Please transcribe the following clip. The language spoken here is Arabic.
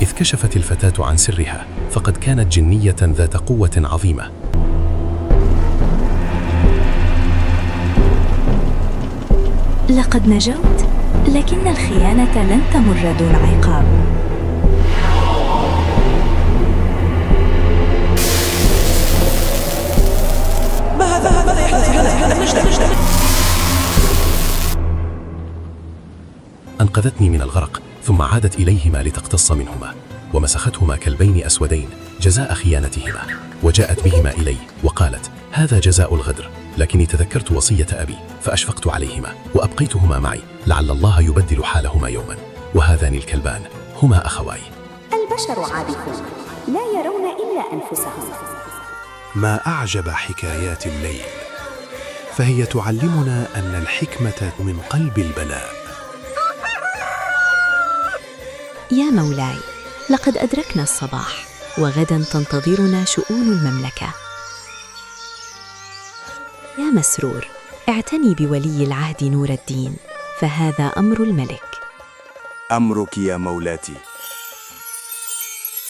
إذ كشفت الفتاة عن سرها، فقد كانت جنية ذات قوة عظيمة. لقد نجوت، لكن الخيانة لن تمر دون عقاب. ماذا يحدث؟ أنقذتني من الغرق، ثم عادت إليهما لتقتص منهما، ومسختهما كلبين أسودين جزاء خيانتهما، وجاءت بهما إلي وقالت: هذا جزاء الغدر. لكني تذكرت وصية أبي فأشفقت عليهما وأبقيتهما معي لعل الله يبدل حالهما يوما. وهذان الكلبان هما أخواي. البشر عابثون لا يرون إلا أنفسهم. ما أعجب حكايات الليل، فهي تعلمنا أن الحكمة من قلب البلاء. يا مولاي، لقد أدركنا الصباح، وغدا تنتظرنا شؤون المملكة. يا مسرور، اعتني بولي العهد نور الدين، فهذا أمر الملك. أمرك يا مولاتي.